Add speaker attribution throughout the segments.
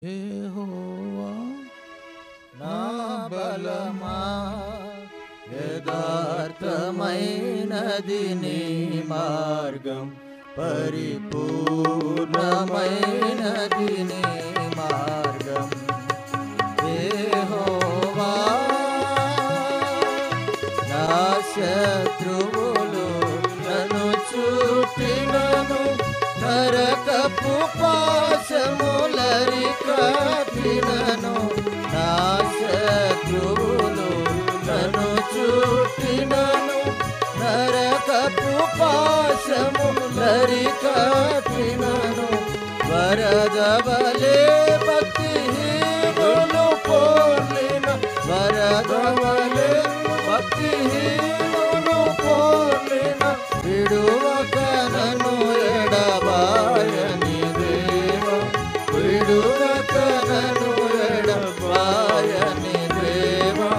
Speaker 1: యెహోవా నా బలమా, యథార్థమైనది నీ మార్గం, పరిపూర్ణమైనది నీ మార్గం. యెహోవా నా శత్రువులు నన్ను చుట్టినను, నరకపు పాశములరి కట్టినను. నా శత్రువులు నన్ను చుట్టినను, నరకపు పాశములరి కట్టినను. వరదవలే భక్తిహీనులు పోలిన, వరదవలే భక్తిహీనులు పోలిన, విడువక నన్ను ఎడబాయని దేవా, విడువక నన్ను ఎడబాయని దేవా.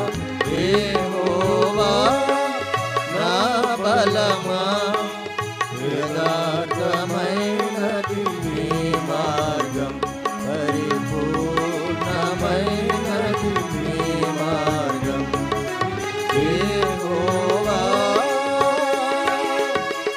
Speaker 1: యెహోవా నా బలమా, యథార్థమైనది నీ మార్గం, పరిపూర్ణమైనది నీ మార్గం. యెహోవా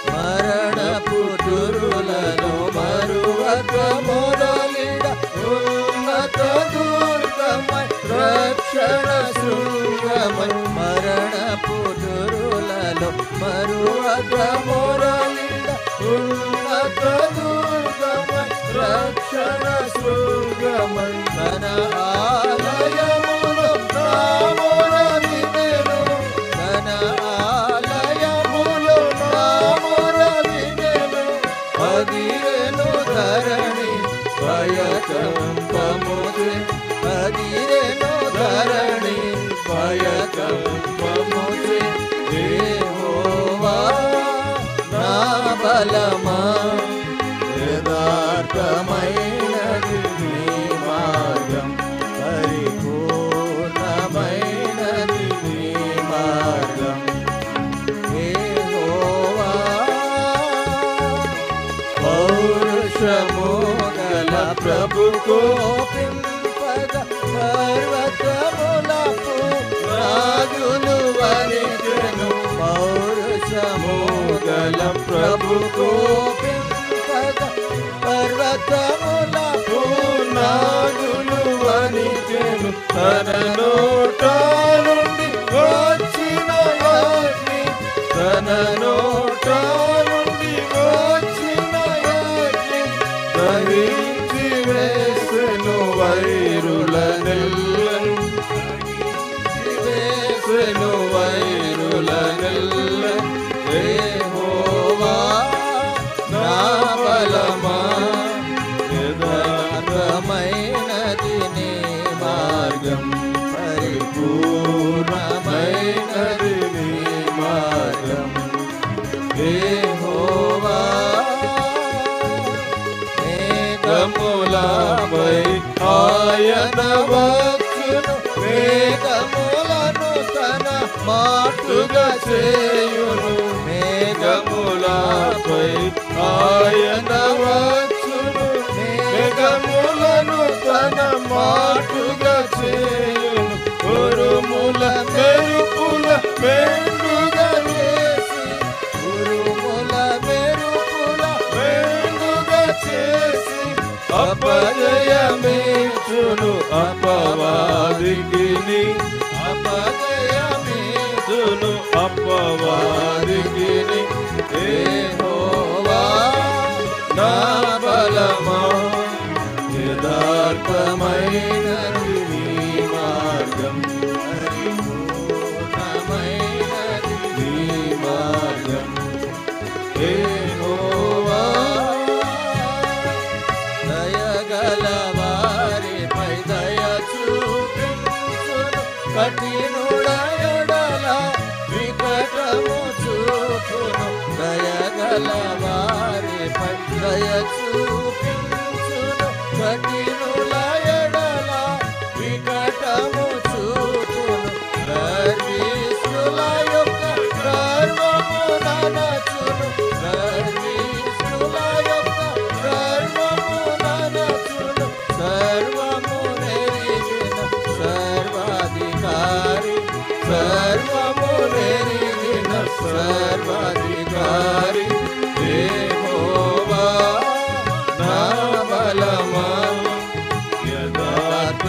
Speaker 1: మరణపు దురులలో మరువక మొదలిడ, ఉన్నత దుర్గమై రక్షణ శృంగమై. మరణపు దురులలో మరువక మొదలిడ, ఉన్నత దుర్గమై రక్షణ శృంగమై. తన ఆలయములో నా మొర వినెను, తన ఆలయములో నా మొర వినెను. అదిరెను ధరణి భయకంపముచే, అదిరెను ధరణి భయకంపముచే. యెహోవా నా బలమా, యథార్థమైనది నీ మార్గం, పరిపూర్ణమైనది నీ మార్గం. యెహోవా పౌరుషము గల ప్రభు కోపింపగ, పర్వతములకు రాజులు వణికెను. పౌరుషము గల ప్రభు కోపింపగ, పర్వతములకు రాజులు వణికెను. తన నోట నుండి వచ్చిన అగ్ని, తన నోట నుండి వచ్చిన అగ్ని దహించి వేసెను వైరులనెల్లను, వేసెను వైరులనెల్లను. యెహోవా నా బలమా, యథార్థమైనది నీ మార్గం, పరిపూర్ణమైనది నీ మార్గం. యెహోవా మేఘములపై ఆయన వచ్చును, మేఘములను తన మాటుగా చేయును. మేఘములపై ఆయన వచ్చును, మేఘములను తన మాటుగా చేయును. ఉరుముల మెరుపుల మెండుగా చేసి, ఉరుముల మెరుపుల మెండుగా చేసి, అపజయమిచ్చును అపవాదికిని, అపజయమిచ్చును అపవాదికిని. యెహోవా నా బలమా, యథార్థమైనది నీ మార్గం, పరిపూర్ణమైనది నీ మార్గం. యెహోవా దయగల వారిపై దయ చూపించును, కఠినుడ ఎడల వికటము చూపును. దయగల వారిపై దయ చూపించును, కఠినుల ఎడల వికటము చూపును. గర్విష్ఠుల యొక్క గర్వము ననచును, గర్విష్ఠుల యొక్క గర్వము ననచును. సర్వ సర్వాధికారి యెహోవా నా బలమా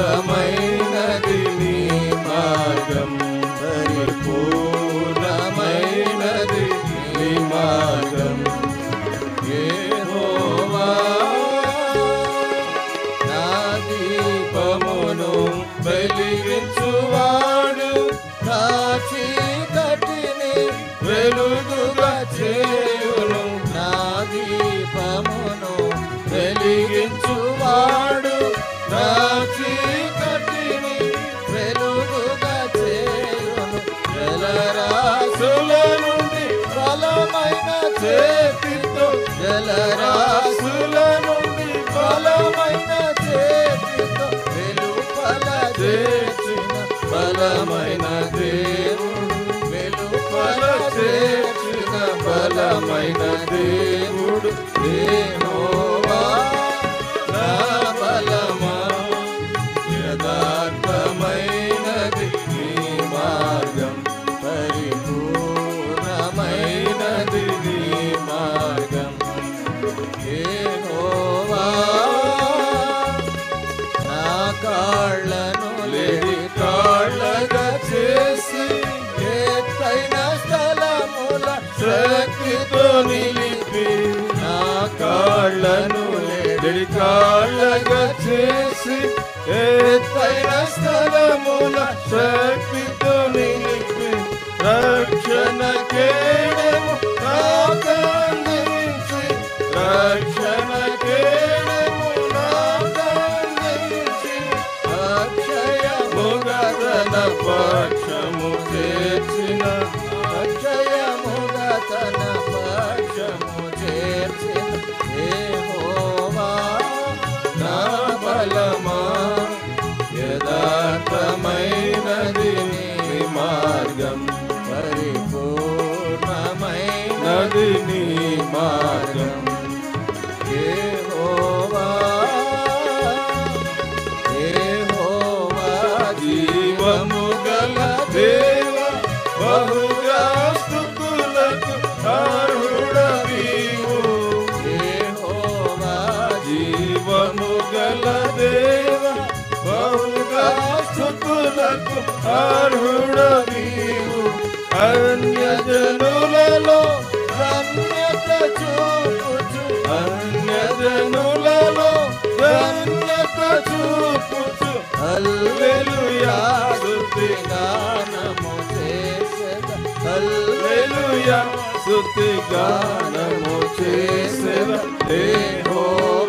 Speaker 1: యథార్థమైనది నీ మార్గం పరిపూర్ణమైనది నీ మార్గం యెహోవా నా దీపమును వెలిగించువాడు నా చీకటిని వెలుగుగా చేయును నా దీపమును వెలిగించువాడు నా చీకటిని వెలుగుగా చేయును జలరాశుల నుండి బలమైన చేతితో జలరాశుల నుండి బలమైన చేతితో వెలుపల చేర్చిన బలమైన దేవుడు వెలుపల చేర్చిన బలమైన దేవుడు యెహోవా నా బలమా యథార్థమైనది నీ మార్గం పరిపూర్ణమైనది నీ మార్గం యెహోవా నా కాళ్ళను లేడి కాళ్ళగా చేసి ఎత్తైన స్థలముల శక్తితో నిలిపి నా కాళ్ళను లేడి కాళ్ళగా చేసి ఎత్తైన స్థలముల శక్తితో నిలిపి రక్షణ కేడము నాకందించి రక్షణ కేడము నాకందించి అక్షయముగా తన పక్షము చేర్చిన అక్షయముగా తన పక్షము చేర్చిన యెహోవా నా బలమా యథార్థమైనది నీ మార్గం పరిపూర్ణమైనది నీ మార్గం యెహోవా యెహోవా జీవము గల దేవ బహుగా స్తుతులకు అర్హుడవీవు యెహోవా జీవము గల దేవ బహుగా స్తుతులకు అర్హుడవీవు అన్యజనులలో ధన్యత చూపుచు అన్యజనులలో ధన్యత చూపుచు హల్లెలూయా స్తుతి గానము చేసెదా హల్లెలూయా స్తుతి గానము చేసెదా యెహోవా